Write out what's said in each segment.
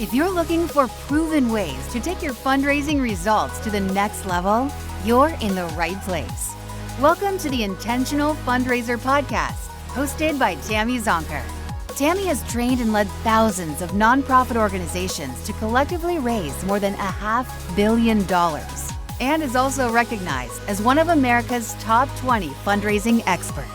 If you're looking for proven ways to take your fundraising results to the next level, you're in the right place. Welcome to the Intentional Fundraiser Podcast, hosted by Tammy Zonker. Tammy has trained and led thousands of nonprofit organizations to collectively raise more than $500 million and is also recognized as one of America's top 20 fundraising experts.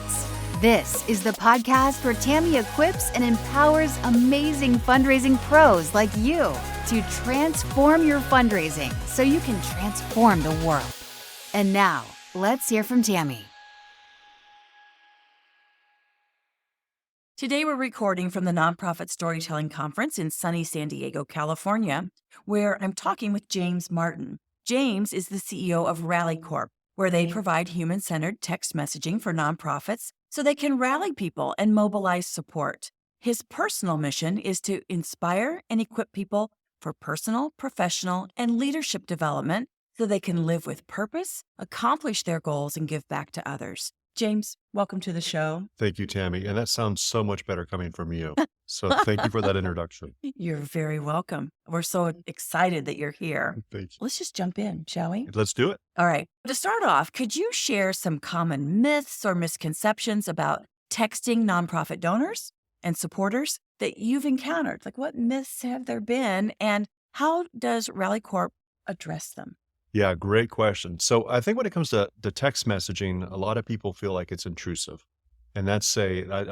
This is the podcast where Tammy equips and empowers amazing fundraising pros like you to transform your fundraising so you can transform the world. And now, let's hear from Tammy. Today, we're recording from the Nonprofit Storytelling Conference in sunny San Diego, California, where I'm talking with James Martin. James is the CEO of Rally Corp, where they provide human-centered text messaging for nonprofits so they can rally people and mobilize support. His personal mission is to inspire and equip people for personal, professional, and leadership development so they can live with purpose, accomplish their goals, and give back to others. James, welcome to the show. Thank you, Tammy. And that sounds so much better coming from you. So thank you for that introduction. You're very welcome. We're so excited that you're here. Thank you. Let's just jump in, shall we? Let's do it. All right. To start off, could you share some common myths or misconceptions about texting nonprofit donors and supporters that you've encountered? Like, what myths have there been, and how does Rally Corp address them? Yeah, great question. So I think when it comes to the text messaging, a lot of people feel like it's intrusive. And I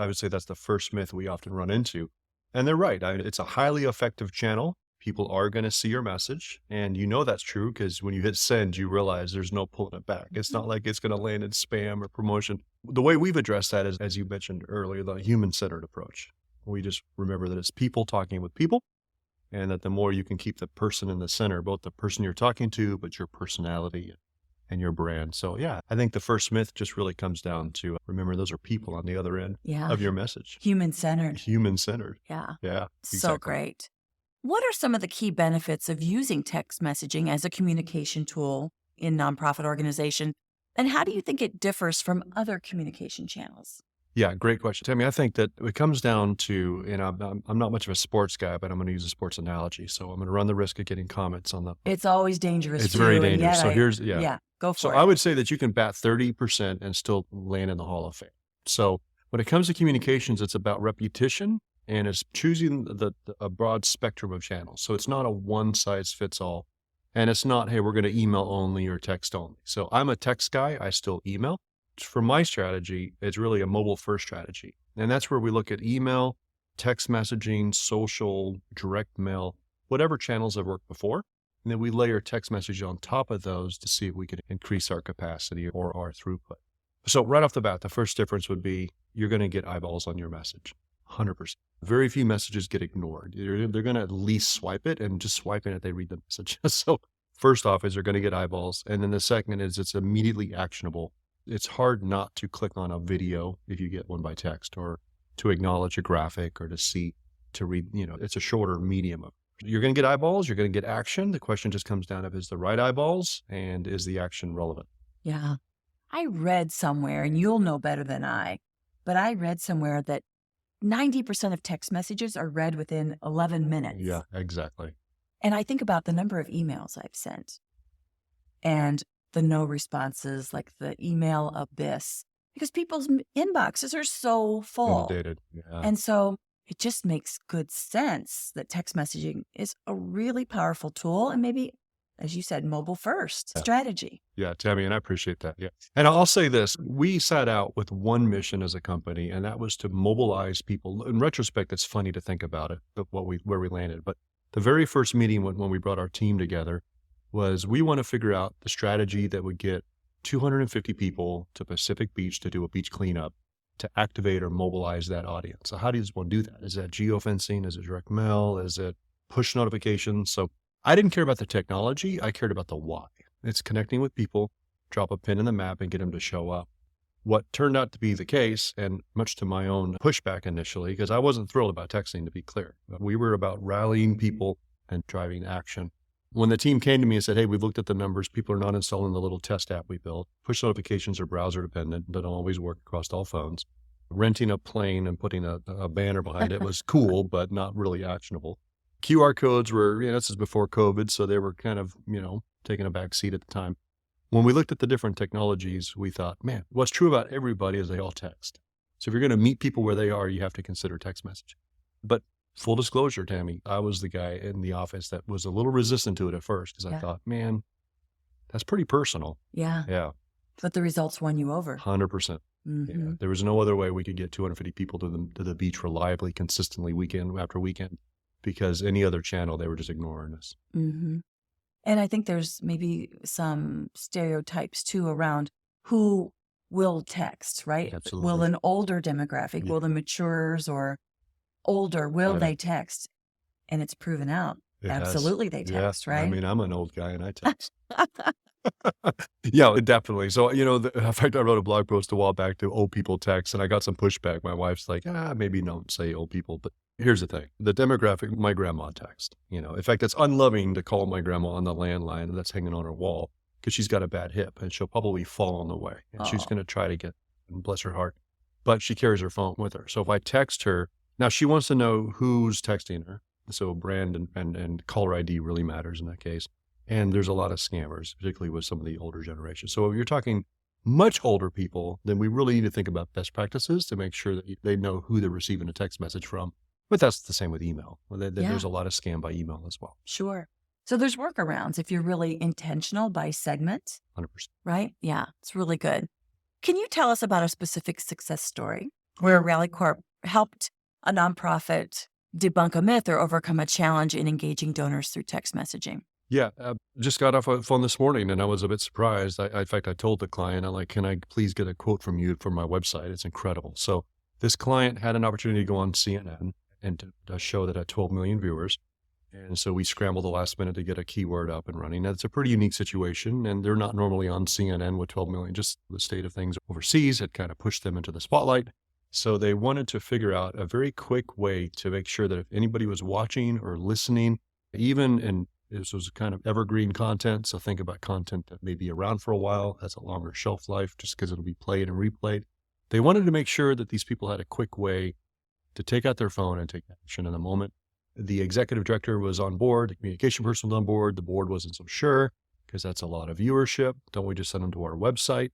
would say that's the first myth we often run into. And they're right. It's a highly effective channel. People are going to see your message. And you know that's true because when you hit send, you realize there's no pulling it back. It's not like it's going to land in spam or promotion. The way we've addressed that is, as you mentioned earlier, the human-centered approach. We just remember that it's people talking with people, and that the more you can keep the person in the center, both the person you're talking to, but your personality and your brand. So yeah, I think the first myth just really comes down to remember those are people on the other end of your message. Human-centered. Human-centered. Yeah. Yeah. So exactly. great. What are some of the key benefits of using text messaging as a communication tool in nonprofit organization? And how do you think it differs from other communication channels? Yeah, great question. Tammy, I think that it comes down to, I'm not much of a sports guy, but I'm going to use a sports analogy. So I'm going to run the risk of getting comments on the. It's always dangerous. It's very dangerous. So go for it. So I would say that you can bat 30% and still land in the Hall of Fame. So when it comes to communications, it's about repetition and it's choosing a broad spectrum of channels. So it's not a one size fits all. And it's not, hey, we're going to email only or text only. So I'm a text guy. I still email. For my strategy, it's really a mobile first strategy. And that's where we look at email, text messaging, social, direct mail, whatever channels have worked before. And then we layer text message on top of those to see if we can increase our capacity or our throughput. So right off the bat, the first difference would be you're going to get eyeballs on your message. 100%. Very few messages get ignored. They're going to at least swipe it, and just swiping it, they read the message. So first off is they're going to get eyeballs. And then the second is it's immediately actionable. It's hard not to click on a video if you get one by text, or to acknowledge a graphic, or to read, it's a shorter medium. You're going to get eyeballs, you're going to get action. The question just comes down to is the right eyeballs and is the action relevant? Yeah. I read somewhere, and you'll know better than I, but I read somewhere that 90% of text messages are read within 11 minutes. Yeah, exactly. And I think about the number of emails I've sent and the no responses, like the email abyss, because people's inboxes are so full. Inundated. Yeah. And so it just makes good sense that text messaging is a really powerful tool, and maybe, as you said, mobile first strategy. Yeah, Tammy, and I appreciate that. Yeah. And I'll say this, we set out with one mission as a company, and that was to mobilize people. In retrospect, it's funny to think about it, where we landed. But the very first meeting when we brought our team together was we want to figure out the strategy that would get 250 people to Pacific Beach to do a beach cleanup, to activate or mobilize that audience. So how do you want to do that? Is that geofencing? Is it direct mail? Is it push notifications? So I didn't care about the technology. I cared about the why. It's connecting with people, drop a pin in the map and get them to show up. What turned out to be the case, and much to my own pushback initially, because I wasn't thrilled about texting, to be clear. We were about rallying people and driving action. When the team came to me and said, hey, we've looked at the numbers, people are not installing the little test app we built. Push notifications are browser dependent, don't always work across all phones. Renting a plane and putting a banner behind it was cool, but not really actionable. QR codes were, this is before COVID, so they were kind of, taking a back seat at the time. When we looked at the different technologies, we thought, man, what's true about everybody is they all text. So if you're going to meet people where they are, you have to consider text message. But full disclosure, Tammy, I was the guy in the office that was a little resistant to it at first because I thought, man, that's pretty personal. Yeah. Yeah. But the results won you over. 100%. Yeah. There was no other way we could get 250 people to the beach reliably, consistently, weekend after weekend, because any other channel, they were just ignoring us. Mm-hmm. And I think there's maybe some stereotypes too around who will text, right? Absolutely. Will an older demographic, will the maturers or older, will they text? And it's proven out. Absolutely they text, right? I mean, I'm an old guy and I text. Yeah, definitely. So, in fact, I wrote a blog post a while back to old people text, and I got some pushback. My wife's like, maybe don't say old people. But here's the thing. The demographic, my grandma text. In fact, it's unloving to call my grandma on the landline that's hanging on her wall because she's got a bad hip and she'll probably fall on the way. And she's going to try to get, bless her heart, but she carries her phone with her. So if I text her, now she wants to know who's texting her. So brand and caller ID really matters in that case. And there's a lot of scammers, particularly with some of the older generations. So if you're talking much older people, then we really need to think about best practices to make sure that they know who they're receiving a text message from. But that's the same with email. There's a lot of scam by email as well. Sure. So there's workarounds if you're really intentional by segment. 100%. Right? Yeah, it's really good. Can you tell us about a specific success story where Rally Corp helped a nonprofit debunk a myth or overcome a challenge in engaging donors through text messaging? Yeah, just got off a phone this morning and I was a bit surprised. In fact, I told the client, can I please get a quote from you for my website? It's incredible. So this client had an opportunity to go on CNN and to show that had 12 million viewers. And so we scrambled the last minute to get a keyword up and running. That's a pretty unique situation. And they're not normally on CNN with 12 million, just the state of things overseas had kind of pushed them into the spotlight. So they wanted to figure out a very quick way to make sure that if anybody was watching or listening, this was kind of evergreen content. So think about content that may be around for a while, has a longer shelf life just because it'll be played and replayed. They wanted to make sure that these people had a quick way to take out their phone and take action in the moment. The executive director was on board. The communication person was on board. The board wasn't so sure because that's a lot of viewership. Don't we just send them to our website?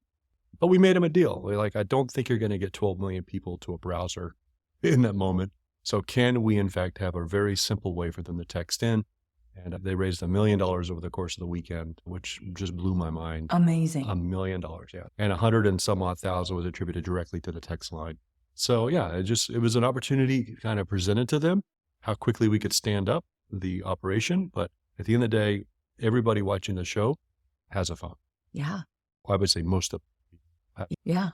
But we made them a deal. We're like, I don't think you're going to get 12 million people to a browser in that moment. So can we, in fact, have a very simple way for them to text in? And they raised $1 million over the course of the weekend, which just blew my mind. Amazing. $1 million, yeah. And 100 and some odd thousand was attributed directly to the text line. So yeah, it was an opportunity kind of presented to them, how quickly we could stand up the operation. But at the end of the day, everybody watching the show has a phone. Yeah. I would say most of them. Yeah.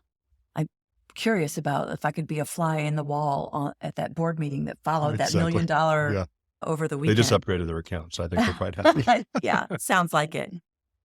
I'm curious about if I could be a fly in the wall at that board meeting that followed that $1 million over the weekend. They just upgraded their account, so I think they're quite happy. Yeah, sounds like it.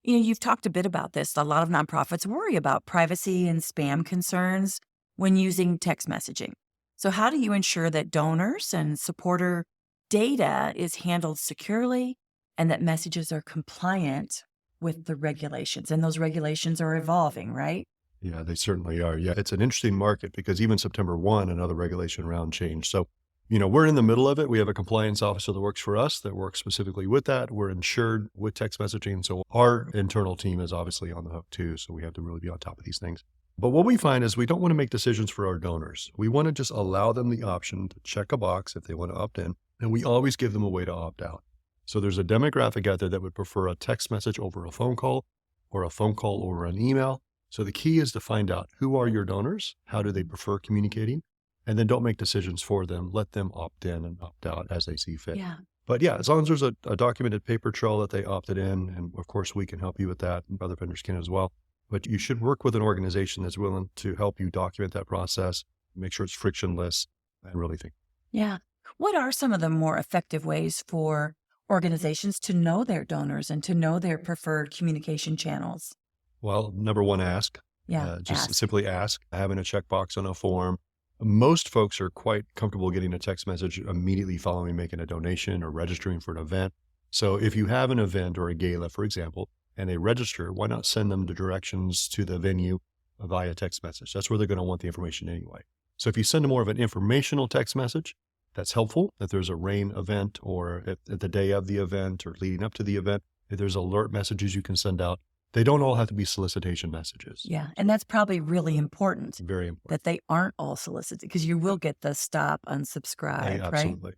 You've talked a bit about this. A lot of nonprofits worry about privacy and spam concerns when using text messaging. So how do you ensure that donors and supporter data is handled securely and that messages are compliant with the regulations? And those regulations are evolving, right? Yeah, they certainly are. Yeah, it's an interesting market because even September 1, another regulation round changed. So we're in the middle of it. We have a compliance officer that works for us that works specifically with that. We're insured with text messaging. So our internal team is obviously on the hook too. So we have to really be on top of these things. But what we find is we don't want to make decisions for our donors. We want to just allow them the option to check a box if they want to opt in. And we always give them a way to opt out. So there's a demographic out there that would prefer a text message over a phone call or a phone call over an email. So the key is to find out who are your donors? How do they prefer communicating? And then don't make decisions for them. Let them opt in and opt out as they see fit. Yeah. But yeah, as long as there's a documented paper trail that they opted in, and of course we can help you with that, and other vendors can as well. But you should work with an organization that's willing to help you document that process, make sure it's frictionless, and really think. Yeah. What are some of the more effective ways for organizations to know their donors and to know their preferred communication channels? Well, number one, ask. Yeah. Simply ask, having a checkbox on a form. Most folks are quite comfortable getting a text message immediately following making a donation or registering for an event. So if you have an event or a gala, for example, and they register, why not send them the directions to the venue via text message? That's where they're going to want the information anyway. So if you send them more of an informational text message, that's helpful. If there's a rain event or at the day of the event or leading up to the event, if there's alert messages you can send out, they don't all have to be solicitation messages. Yeah. And that's probably really important. Very important. That they aren't all solicited, because you will get the stop, unsubscribe, Yeah, right? absolutely.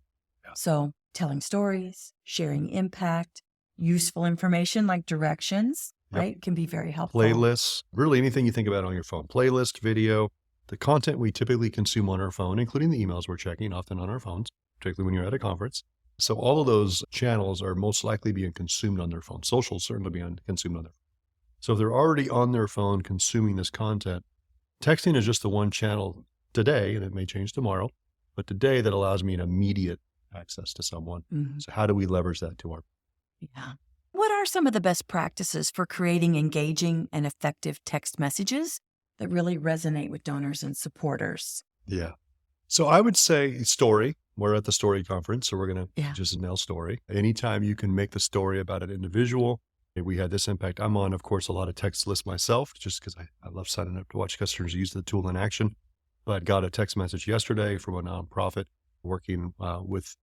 Yeah. So telling stories, sharing impact, useful information like directions, Yep. right, can be very helpful. Playlists, really anything you think about on your phone. Playlist, video, the content we typically consume on our phone, including the emails we're checking often on our phones, particularly when you're at a conference. So all of those channels are most likely being consumed on their phone. Social certainly being consumed on their phone. So if they're already on their phone consuming this content, texting is just the one channel today, and it may change tomorrow, but today that allows me an immediate access to someone. Mhm. So how do we leverage that to our? Yeah. What are some of the best practices for creating engaging and effective text messages that really resonate with donors and supporters? Yeah. So I would say story. We're at the story conference, so we're going to just nail story. Anytime you can make the story about an individual, hey, we had this impact. I'm on, of course, a lot of text lists myself, just because I love signing up to watch customers use the tool in action. But got a text message yesterday from a nonprofit working with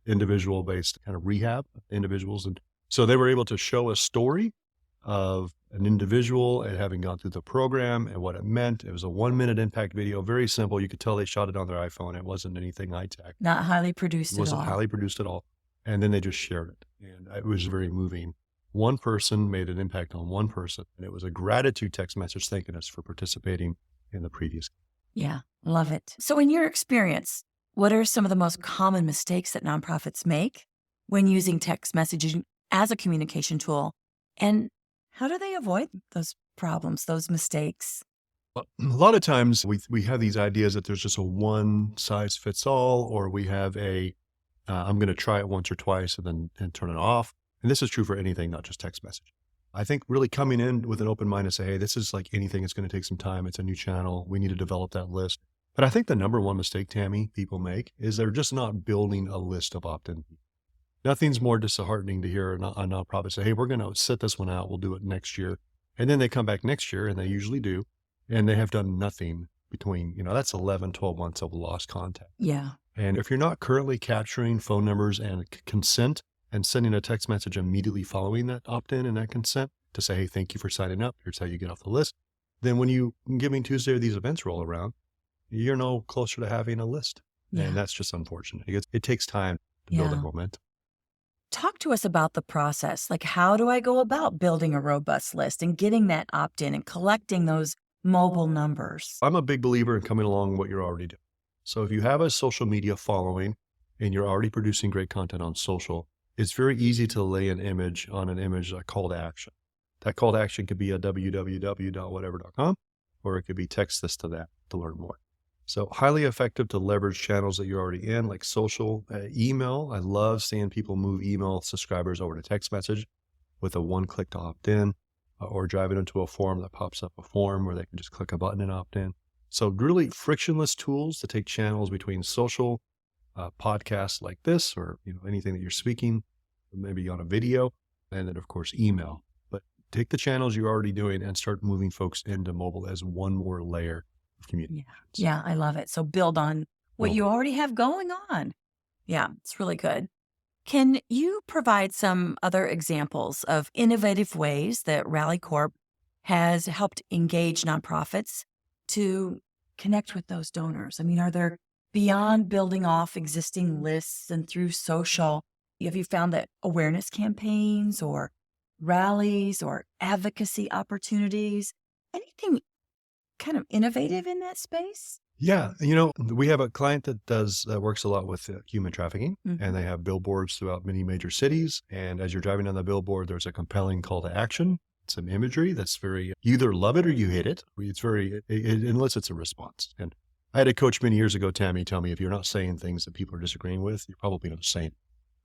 individual-based kind of rehab individuals. And so they were able to show a story of an individual and having gone through the program and what it meant. It was a 1-minute impact video, very simple. You could tell they shot it on their iPhone. It wasn't anything high tech. Not highly produced It at wasn't all. highly produced at all. And then they just shared it. And it was very moving. One person made an impact on one person. And it was a gratitude text message thanking us for participating in the previous. Yeah, love it. So in your experience, what are some of the most common mistakes that nonprofits make when using text messaging as a communication tool? And how do they avoid those problems, those mistakes? Well, a lot of times we have these ideas that there's just a one size fits all, or we have I'm going to try it once or twice and turn it off. And this is true for anything, not just text message. I think really coming in with an open mind to say, hey, this is like anything. It's going to take some time. It's a new channel. We need to develop that list. But I think the number one mistake, Tammy, people make is they're just not building a list of opt-in people. Nothing's more disheartening to hear a nonprofit say, hey, we're going to sit this one out. We'll do it next year. And then they come back next year, and they usually do, and they have done nothing between, that's 11, 12 months of lost contact. Yeah. And if you're not currently capturing phone numbers and consent and sending a text message immediately following that opt-in and that consent to say, hey, thank you for signing up. Here's how you get off the list. Then when you Giving Tuesday or these events roll around, you're no closer to having a list. Yeah. And that's just unfortunate. It takes time to build a momentum. Talk to us about the process. Like, how do I go about building a robust list and getting that opt-in and collecting those mobile numbers? I'm a big believer in coming along what you're already doing. So if you have a social media following and you're already producing great content on social, it's very easy to lay an image on an image, a call to action. That call to action could be a www.whatever.com, or it could be text this to that to learn more. So highly effective to leverage channels that you're already in, like social, email. I love seeing people move email subscribers over to text message with a one-click to opt in, or drive it into a form that pops up a form where they can just click a button and opt in. So really frictionless tools to take channels between social, podcasts like this, or anything that you're speaking, maybe on a video, and then of course email. But take the channels you're already doing and start moving folks into mobile as one more layer of communication. Yeah, I love it. So build on what you already have going on. Yeah, it's really good. Can you provide some other examples of innovative ways that Rally Corp has helped engage nonprofits to connect with those donors? I mean, are there, beyond building off existing lists and through social, have you found that awareness campaigns or rallies or advocacy opportunities, anything kind of innovative in that space? Yeah. We have a client that works a lot with human trafficking, and they have billboards throughout many major cities. And as you're driving down the billboard, there's a compelling call to action. Some imagery that's very, you either love it or you hate it. It's very, it elicits a response. And I had a coach many years ago, Tammy, tell me, if you're not saying things that people are disagreeing with, you're probably not saying it.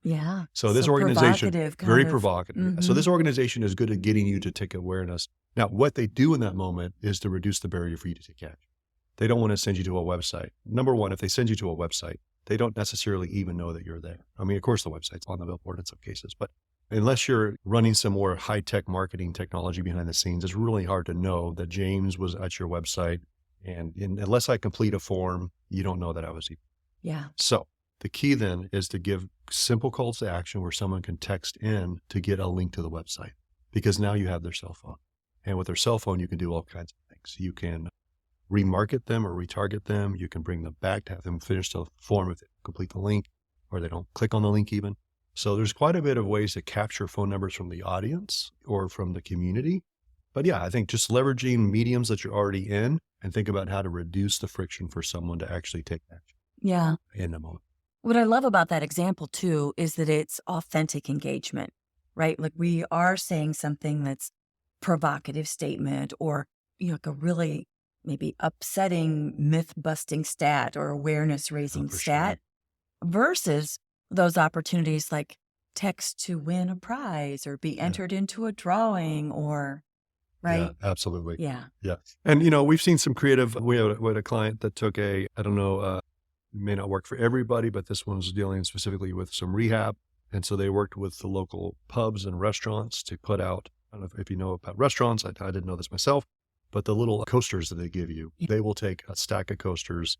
Yeah. So this organization, very provocative. provocative. So this organization is good at getting you to take awareness. Now, what they do in that moment is to reduce the barrier for you to take action. They don't want to send you to a website. Number one, if they send you to a website, they don't necessarily even know that you're there. I mean, of course, the website's on the billboard in some cases, but unless you're running some more high-tech marketing technology behind the scenes, it's really hard to know that James was at your website. And unless I complete a form, you don't know that I was here. Yeah. So The key then is to give simple calls to action where someone can text in to get a link to the website, because now you have their cell phone. And with their cell phone, you can do all kinds of things. You can remarket them or retarget them. You can bring them back to have them finish the form if they complete the link or they don't click on the link even. So there's quite a bit of ways to capture phone numbers from the audience or from the community. But yeah, I think just leveraging mediums that you're already in and think about how to reduce the friction for someone to actually take action. Yeah. In the moment. What I love about that example too is that it's authentic engagement, right? Like we are saying something that's provocative statement or, like a really maybe upsetting myth busting stat or awareness raising stat versus those opportunities like text to win a prize or be entered into a drawing or right. Yeah, absolutely. Yeah. Yeah. And, we've seen some creative, we had a client that took it may not work for everybody, but this one's dealing specifically with some rehab. And so they worked with the local pubs and restaurants to put out, I don't know if you know about restaurants, I didn't know this myself, but the little coasters that they give you, they will take a stack of coasters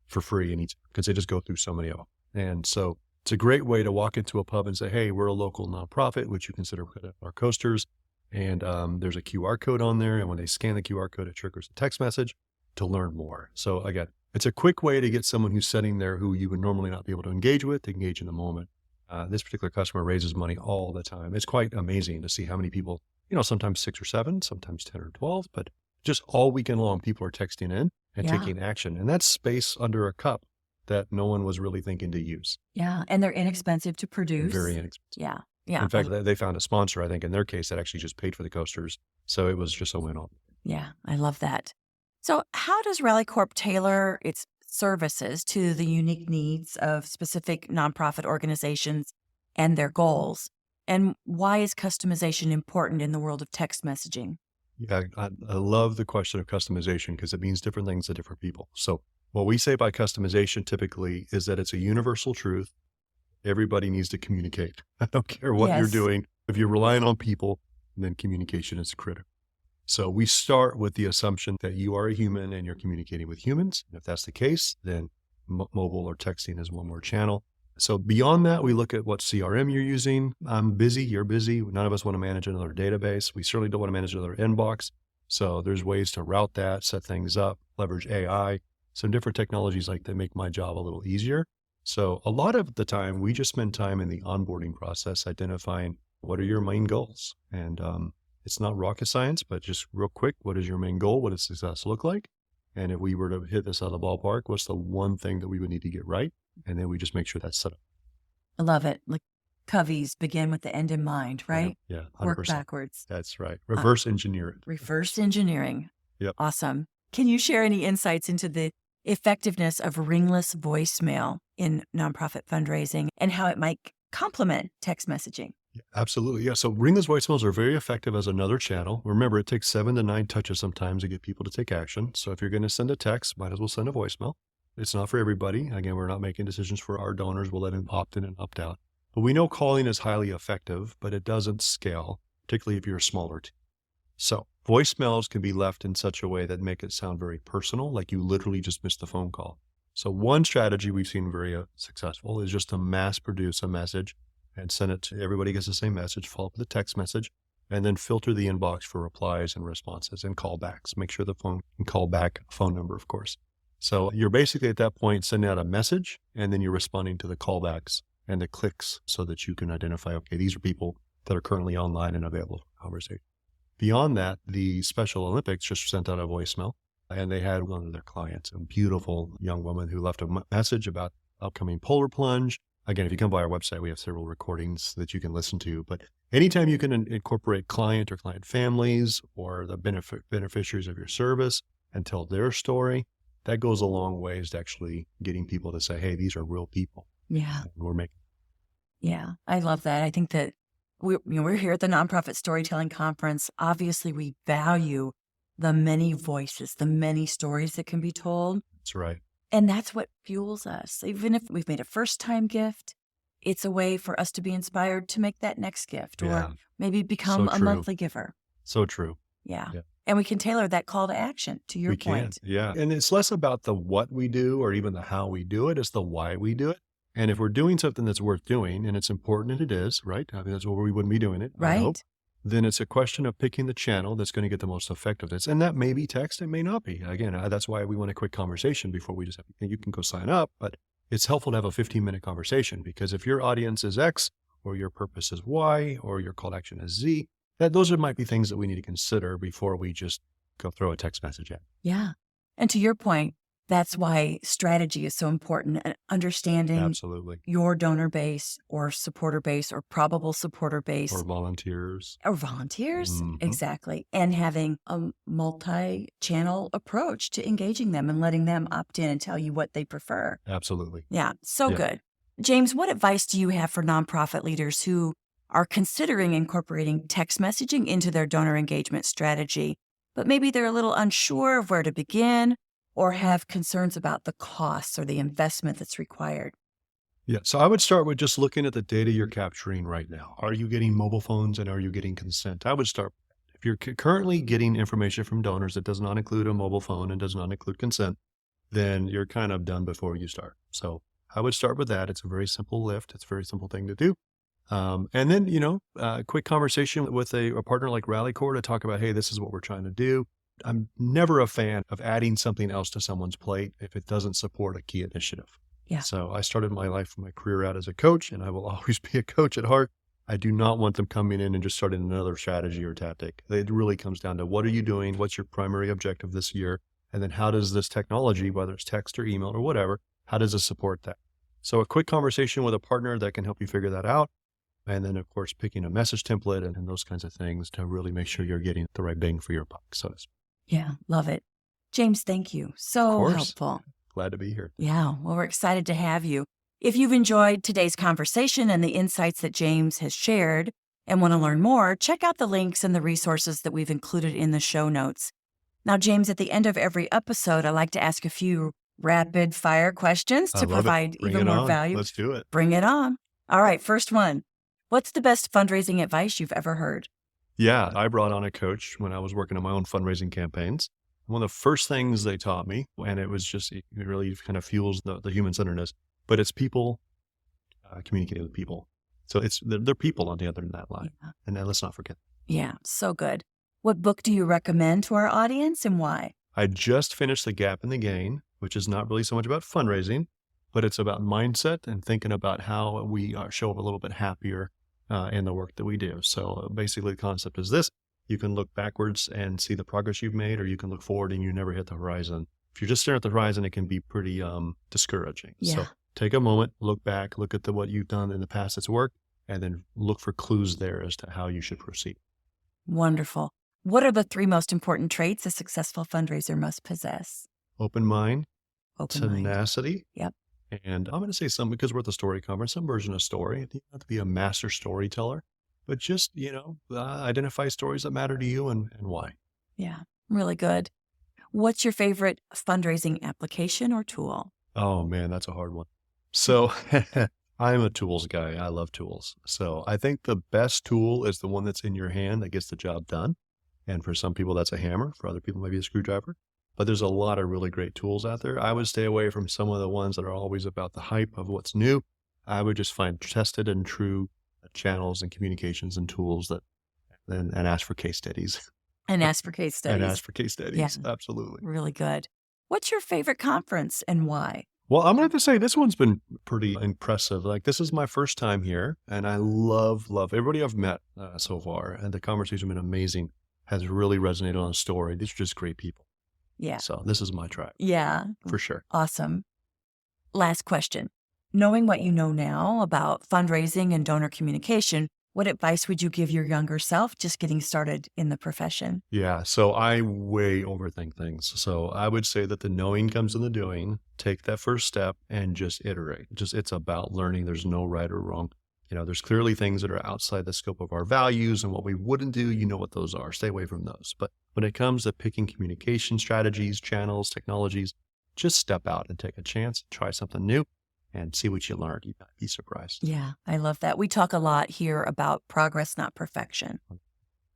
for free because they just go through so many of them. And so it's a great way to walk into a pub and say, hey, we're a local nonprofit, which you consider our coasters. And there's a QR code on there. And when they scan the QR code, it triggers a text message to learn more. So again, it's a quick way to get someone who's sitting there who you would normally not be able to engage with to engage in the moment. This particular customer raises money all the time. It's quite amazing to see how many people, sometimes 6 or 7, sometimes 10 or 12, but just all weekend long, people are texting in and taking action. And that's space under a cup that no one was really thinking to use. Yeah. And they're inexpensive to produce. Very inexpensive. Yeah. Yeah. In fact, they found a sponsor, I think, in their case that actually just paid for the coasters. So it was just a win-all. Yeah. I love that. So how does Rally Corp tailor its services to the unique needs of specific nonprofit organizations and their goals? And why is customization important in the world of text messaging? Yeah, I love the question of customization because it means different things to different people. So what we say by customization typically is that it's a universal truth. Everybody needs to communicate. I don't care what you're doing. If you're relying on people, then communication is critical. So we start with the assumption that you are a human and you're communicating with humans. And if that's the case, then mobile or texting is one more channel. So beyond that, we look at what CRM you're using. I'm busy, you're busy. None of us want to manage another database. We certainly don't want to manage another inbox. So there's ways to route that, set things up, leverage AI, some different technologies like that make my job a little easier. So a lot of the time, we just spend time in the onboarding process identifying what are your main goals. And it's not rocket science, but just real quick, what is your main goal? What does success look like? And if we were to hit this out of the ballpark, what's the one thing that we would need to get right? And then we just make sure that's set up. I love it. Like Covey's begin with the end in mind, right? Yeah. 100%. Work backwards. That's right. Reverse engineer it. Reverse engineering. Yep. Awesome. Can you share any insights into the effectiveness of ringless voicemail in nonprofit fundraising and how it might complement text messaging? Yeah, absolutely. Yeah. So ringless voicemails are very effective as another channel. Remember, it takes 7 to 9 touches sometimes to get people to take action. So if you're going to send a text, might as well send a voicemail. It's not for everybody. Again, we're not making decisions for our donors. We'll let them opt in and opt out. But we know calling is highly effective, but it doesn't scale, particularly if you're a smaller team. So voicemails can be left in such a way that make it sound very personal, like you literally just missed the phone call. So one strategy we've seen very successful is just to mass produce a message and send it to everybody gets the same message, follow up with a text message, and then filter the inbox for replies and responses and callbacks. Make sure the phone can call back a phone number, of course. So you're basically at that point sending out a message and then you're responding to the callbacks and the clicks so that you can identify, okay, these are people that are currently online and available for conversation. Beyond that, the Special Olympics just sent out a voicemail and they had one of their clients, a beautiful young woman who left a message about upcoming polar plunge. Again, if you come by our website, we have several recordings that you can listen to. But anytime you can incorporate client or client families or the beneficiaries of your service and tell their story, that goes a long ways to actually getting people to say, hey, these are real people. Yeah. We're making. Yeah, I love that. I think that we're here at the Nonprofit Storytelling Conference. Obviously, we value the many voices, the many stories that can be told. That's right. And that's what fuels us. Even if we've made a first-time gift, it's a way for us to be inspired to make that next gift or maybe become a monthly giver. So true. Yeah. And we can tailor that call to action to your point. Yeah. And it's less about the what we do or even the how we do it. It's the why we do it. And if we're doing something that's worth doing, and it's important, and it is, right? I mean, that's what we wouldn't be doing it, I hope. Right. Then it's a question of picking the channel that's going to get the most effectiveness. And that may be text, it may not be. Again, that's why we want a quick conversation before we just have, you can go sign up, but it's helpful to have a 15-minute conversation, because if your audience is X, or your purpose is Y, or your call to action is Z, those might be things that we need to consider before we just go throw a text message at. Yeah. And to your point, that's why strategy is so important, and understanding Absolutely. your donor base or supporter base or probable supporter base. Or volunteers. Mm-hmm. Exactly. And having a multi-channel approach to engaging them and letting them opt in and tell you what they prefer. Absolutely. Yeah. So good. James, what advice do you have for nonprofit leaders who are considering incorporating text messaging into their donor engagement strategy, but maybe they're a little unsure of where to begin, or have concerns about the costs or the investment that's required? Yeah. So I would start with just looking at the data you're capturing right now. Are you getting mobile phones, and are you getting consent? I would start. If you're currently getting information from donors that does not include a mobile phone and does not include consent, then you're kind of done before you start. So I would start with that. It's a very simple lift. It's a very simple thing to do. And then, a quick conversation with a partner like Rally Corp to talk about, hey, this is what we're trying to do. I'm never a fan of adding something else to someone's plate if it doesn't support a key initiative. Yeah. So I started my career out as a coach, and I will always be a coach at heart. I do not want them coming in and just starting another strategy or tactic. It really comes down to, what are you doing? What's your primary objective this year? And then how does this technology, whether it's text or email or whatever, how does it support that? So a quick conversation with a partner that can help you figure that out. And then, of course, picking a message template and those kinds of things to really make sure you're getting the right bang for your buck. So yeah, love it. James, thank you. So helpful. Glad to be here. Yeah, well, we're excited to have you. If you've enjoyed today's conversation and the insights that James has shared and want to learn more, check out the links and the resources that we've included in the show notes. Now, James, at the end of every episode, I like to ask a few rapid fire questions to provide even more value. Let's do it. Bring it on. All right, first one. What's the best fundraising advice you've ever heard? Yeah, I brought on a coach when I was working on my own fundraising campaigns. One of the first things they taught me, and it really kind of fuels the human centeredness, but it's people communicating with people. So they're people on the other end of that line. Yeah. And let's not forget. Yeah, so good. What book do you recommend to our audience, and why? I just finished The Gap and the Gain, which is not really so much about fundraising, but it's about mindset and thinking about how we show up a little bit happier in the work that we do. So basically the concept is this: you can look backwards and see the progress you've made, or you can look forward and you never hit the horizon. If you're just staring at the horizon, it can be pretty discouraging. Yeah. So take a moment, look back, look at what you've done in the past that's worked, and then look for clues there as to how you should proceed. Wonderful. What are the 3 most important traits a successful fundraiser must possess? Open mind, Open mind. tenacity. Yep. And I'm going to say some, because we're at the story conference, some version of story. You don't have to be a master storyteller, but just, identify stories that matter to you and why. Yeah, really good. What's your favorite fundraising application or tool? Oh, man, that's a hard one. So I'm a tools guy. I love tools. So I think the best tool is the one that's in your hand that gets the job done. And for some people, that's a hammer. For other people, maybe a screwdriver. But there's a lot of really great tools out there. I would stay away from some of the ones that are always about the hype of what's new. I would just find tested and true channels and communications and tools and ask for case studies. And ask for case studies. Yeah. Absolutely. Really good. What's your favorite conference and why? Well, I'm going to have to say this one's been pretty impressive. Like, this is my first time here, and I love everybody I've met so far. And the conversation has been amazing, has really resonated on a story. These are just great people. Yeah. So this is my tribe. Yeah. For sure. Awesome. Last question. Knowing what you know now about fundraising and donor communication, what advice would you give your younger self just getting started in the profession? Yeah. So I way overthink things. So I would say that the knowing comes in the doing. Take that first step and just iterate. It's about learning. There's no right or wrong. There's clearly things that are outside the scope of our values and what we wouldn't do. You know what those are. Stay away from those. But when it comes to picking communication strategies, channels, technologies, just step out and take a chance, try something new, and see what you learn. You might be surprised. Yeah, I love that. We talk a lot here about progress, not perfection.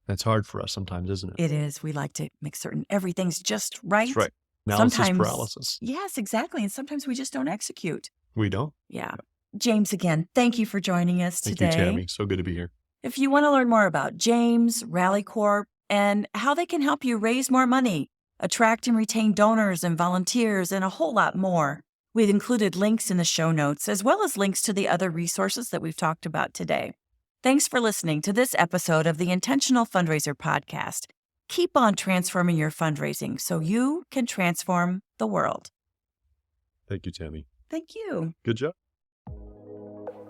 That's hard for us sometimes, isn't it? It is. We like to make certain everything's just right. That's right. Analysis paralysis. Yes, exactly. And sometimes we just don't execute. We don't. Yeah. James, again, thank you for joining us today. Thank you, Tammy. So good to be here. If you want to learn more about James, Rally Corp, and how they can help you raise more money, attract and retain donors and volunteers, and a whole lot more, we've included links in the show notes, as well as links to the other resources that we've talked about today. Thanks for listening to this episode of the Intentional Fundraiser Podcast. Keep on transforming your fundraising so you can transform the world. Thank you, Tammy. Thank you. Good job.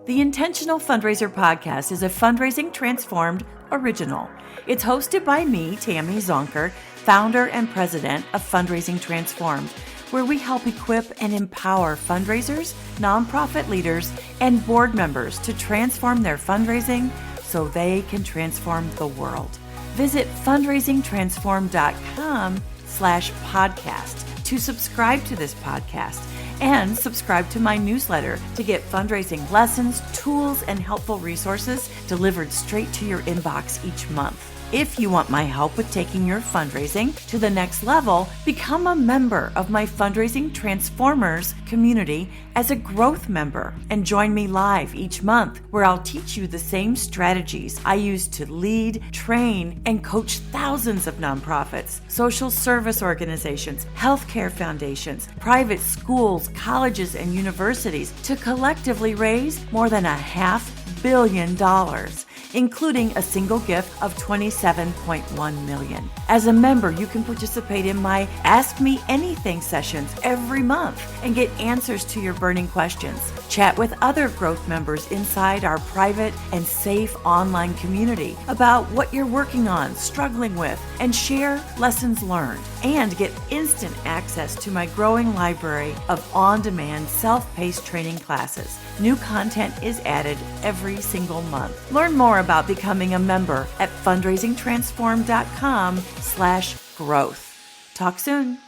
The Intentional Fundraiser Podcast is a Fundraising Transformed original. It's hosted by me, Tammy Zonker, founder and president of Fundraising Transformed, where we help equip and empower fundraisers, nonprofit leaders, and board members to transform their fundraising so they can transform the world. Visit fundraisingtransform.com/podcast to subscribe to this podcast and subscribe to my newsletter to get fundraising lessons, tools, and helpful resources delivered straight to your inbox each month. If you want my help with taking your fundraising to the next level, become a member of my Fundraising Transformers community as a growth member and join me live each month where I'll teach you the same strategies I use to lead, train, and coach thousands of nonprofits, social service organizations, healthcare foundations, private schools, colleges, and universities to collectively raise more than $500 million, including a single gift of $27.1 million. As a member, you can participate in my Ask Me Anything sessions every month and get answers to your burning questions. Chat with other growth members inside our private and safe online community about what you're working on, struggling with, and share lessons learned. And get instant access to my growing library of on-demand self-paced training classes. New content is added every single month. Learn more about becoming a member at fundraisingtransform.com/growth. Talk soon.